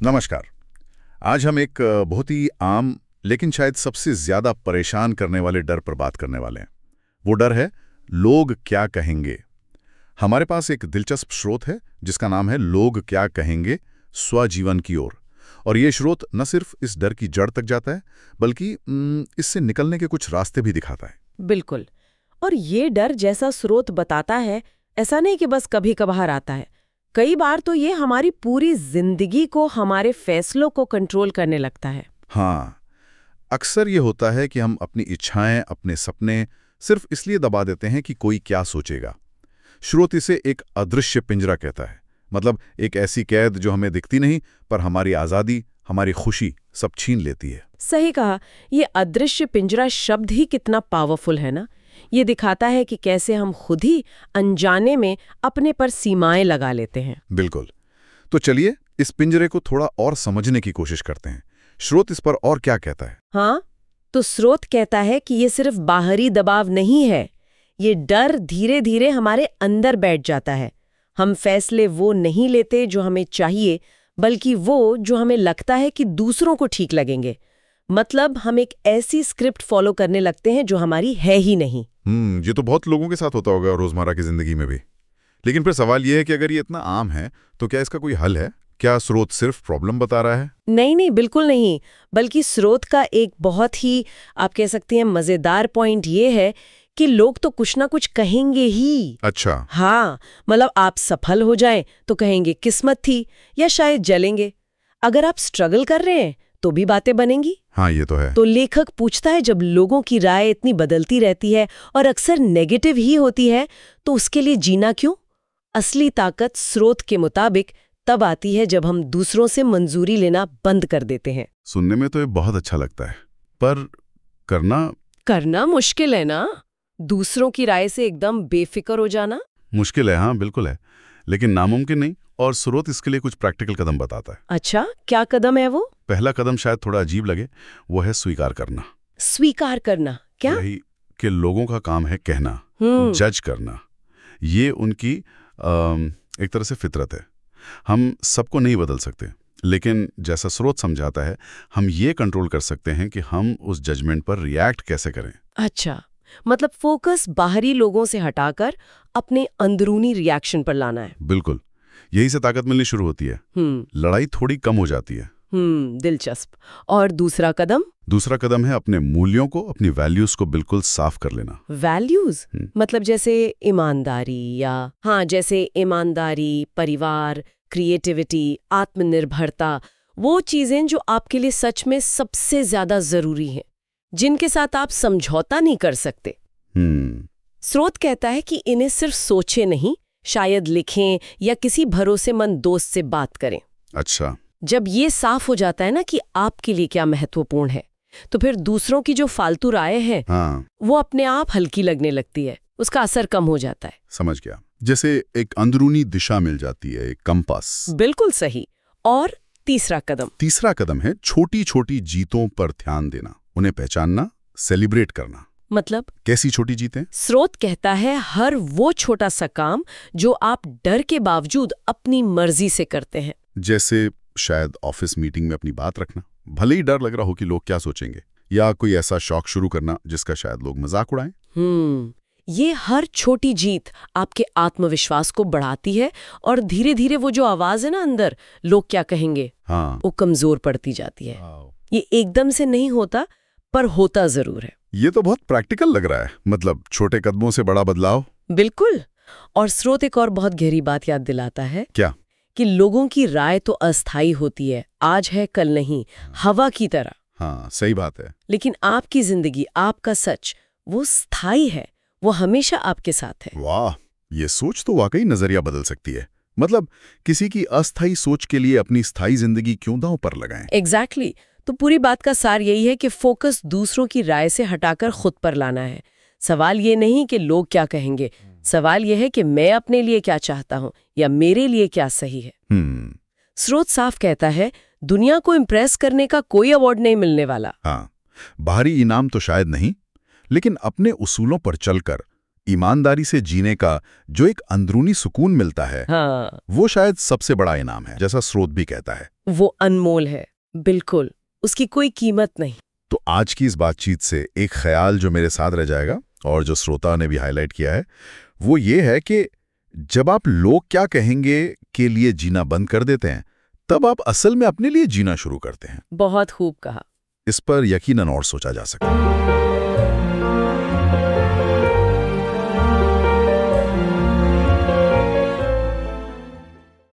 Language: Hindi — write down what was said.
नमस्कार। आज हम एक बहुत ही आम लेकिन शायद सबसे ज्यादा परेशान करने वाले डर पर बात करने वाले हैं। वो डर है लोग क्या कहेंगे। हमारे पास एक दिलचस्प स्रोत है जिसका नाम है लोग क्या कहेंगे स्वजीवन की ओर। और ये स्रोत न सिर्फ इस डर की जड़ तक जाता है बल्कि इससे निकलने के कुछ रास्ते भी दिखाता है। बिल्कुल। और ये डर जैसा स्रोत बताता है, ऐसा नहीं कि बस कभी कभार आता है। कई बार तो ये हमारी पूरी जिंदगी को, हमारे फैसलों को कंट्रोल करने लगता है। हाँ, अक्सर ये होता है कि हम अपनी इच्छाएं, अपने सपने सिर्फ इसलिए दबा देते हैं कि कोई क्या सोचेगा। स्रोत इसे एक अदृश्य पिंजरा कहता है, मतलब एक ऐसी कैद जो हमें दिखती नहीं पर हमारी आज़ादी, हमारी खुशी सब छीन लेती है। सही कहा। ये अदृश्य पिंजरा शब्द ही कितना पावरफुल है ना। ये दिखाता है कि कैसे हम खुद ही अनजाने में अपने पर सीमाएं लगा लेते हैं। बिल्कुल। तो चलिए इस पिंजरे को थोड़ा और समझने की कोशिश करते हैं। स्रोत इस पर और क्या कहता है? हाँ, तो स्रोत कहता है कि ये सिर्फ बाहरी दबाव नहीं है। ये डर धीरे धीरे हमारे अंदर बैठ जाता है। हम फैसले वो नहीं लेते जो हमें चाहिए, बल्कि वो जो हमें लगता है कि दूसरों को ठीक लगेंगे। मतलब हम एक ऐसी स्क्रिप्ट फॉलो करने लगते हैं जो हमारी है ही नहीं। ये तो बहुत लोगों के साथ होता होगा रोजमर्रा की जिंदगी में भी। लेकिन फिर सवाल यह है कि अगर ये इतना आम है तो क्या इसका कोई हल है? क्या स्रोत सिर्फ प्रॉब्लम बता रहा है? नहीं, बिल्कुल नहीं। बल्कि स्रोत का एक बहुत ही, आप कह सकते हैं, मजेदार पॉइंट ये है कि लोग तो कुछ ना कुछ कहेंगे ही। अच्छा। हाँ, मतलब आप सफल हो जाएं तो कहेंगे किस्मत थी, या शायद जलेंगे। अगर आप स्ट्रगल कर रहे हैं तो भी बातें बनेंगी। हाँ, ये तो है। तो लेखक पूछता है, जब लोगों की राय इतनी बदलती रहती है और अक्सर नेगेटिव ही होती है, तो उसके लिए जीना क्यों? असली ताकत स्रोत के मुताबिक तब आती है जब हम दूसरों से मंजूरी लेना बंद कर देते हैं। सुनने में तो ये बहुत अच्छा लगता है, पर करना मुश्किल है ना। दूसरों की राय से एकदम बेफिक्र हो जाना मुश्किल है। हाँ, बिल्कुल है, लेकिन नामुमकिन नहीं। और स्रोत इसके लिए कुछ प्रैक्टिकल कदम बताता है। अच्छा, क्या कदम है वो? पहला कदम शायद थोड़ा अजीब लगे, वो है स्वीकार करना। स्वीकार करना क्या? यही कि लोगों का काम है कहना, जज करना। ये उनकी एक तरह से फितरत है। हम सबको नहीं बदल सकते, लेकिन जैसा स्रोत समझाता है, हम ये कंट्रोल कर सकते हैं कि हम उस जजमेंट पर रिएक्ट कैसे करें। अच्छा, मतलब फोकस बाहरी लोगों से हटाकर अपने अंदरूनी रिएक्शन पर लाना है। बिल्कुल, यही से ताकत मिलनी शुरू होती है। लड़ाई थोड़ी कम हो जाती है। दिलचस्प। और दूसरा कदम है अपने मूल्यों को, अपनी वैल्यूज को बिल्कुल साफ कर लेना। वैल्यूज मतलब जैसे ईमानदारी, या जैसे ईमानदारी, परिवार, क्रिएटिविटी, आत्मनिर्भरता, वो चीजें जो आपके लिए सच में सबसे ज्यादा जरूरी हैं, जिनके साथ आप समझौता नहीं कर सकते। स्रोत कहता है कि इन्हें सिर्फ सोचे नहीं, शायद लिखें या किसी भरोसेमंद दोस्त से बात करें। अच्छा। जब ये साफ हो जाता है ना कि आपके लिए क्या महत्वपूर्ण है, तो फिर दूसरों की जो फालतू राय है वो अपने आप हल्की लगने लगती है, उसका असर कम हो जाता है। समझ गया, जैसे एक अंदरूनी दिशा मिल जाती है, एक कंपास। बिल्कुल सही। और तीसरा कदम है छोटी छोटी जीतों पर ध्यान देना, उन्हें पहचानना, सेलिब्रेट करना। मतलब कैसी छोटी जीतें? स्रोत कहता है हर वो छोटा सा काम जो आप डर के बावजूद अपनी मर्जी से करते हैं। जैसे शायद ऑफिस मीटिंग में अपनी बात रखना, भले ही डर लग रहा हो कि लोग क्या सोचेंगे, या कोई ऐसा शौक शुरू करना जिसका शायद लोग मजाक उड़ाएं। ये हर छोटी जीत आपके आत्मविश्वास को बढ़ाती है और धीरे धीरे वो जो आवाज है ना अंदर, लोग क्या कहेंगे, वो कमजोर पड़ती जाती है। ये एकदम से नहीं होता, पर होता जरूर है। ये तो बहुत प्रैक्टिकल लग रहा है, मतलब छोटे कदमों से बड़ा बदलाव। बिल्कुल। और स्रोत एक और बहुत गहरी बात याद दिलाता है। क्या? कि लोगों की राय तो अस्थायी होती है, आज है कल नहीं, हवा की तरह। हाँ, सही बात है। लेकिन आपकी जिंदगी, आपका सच, वो स्थायी है, वो हमेशा आपके साथ है। वाह, ये सोच तो वाकई नजरिया बदल सकती है। मतलब किसी की अस्थायी सोच के लिए अपनी स्थायी जिंदगी क्यों दांव पर लगाएं? एग्जैक्टली। तो पूरी बात का सार यही है कि फोकस दूसरों की राय से हटाकर खुद पर लाना है। सवाल ये नहीं कि लोग क्या कहेंगे, सवाल यह है कि मैं अपने लिए क्या चाहता हूं, या मेरे लिए क्या सही है। स्रोत साफ कहता है, दुनिया को इम्प्रेस करने का कोई अवार्ड नहीं मिलने वाला। हाँ, बाहरी इनाम तो शायद नहीं, लेकिन अपने उसूलों पर चलकर ईमानदारी से जीने का जो एक अंदरूनी सुकून मिलता है, हाँ, वो शायद सबसे बड़ा इनाम है, जैसा स्रोत भी कहता है। वो अनमोल है, बिल्कुल, उसकी कोई कीमत नहीं। तो आज की इस बातचीत से एक ख्याल जो मेरे साथ रह जाएगा और जो श्रोता ने भी हाईलाइट किया है, वो ये है कि जब आप लोग क्या कहेंगे के लिए जीना बंद कर देते हैं, तब आप असल में अपने लिए जीना शुरू करते हैं। बहुत खूब कहा। इस पर यकीनन और सोचा जा सकता है।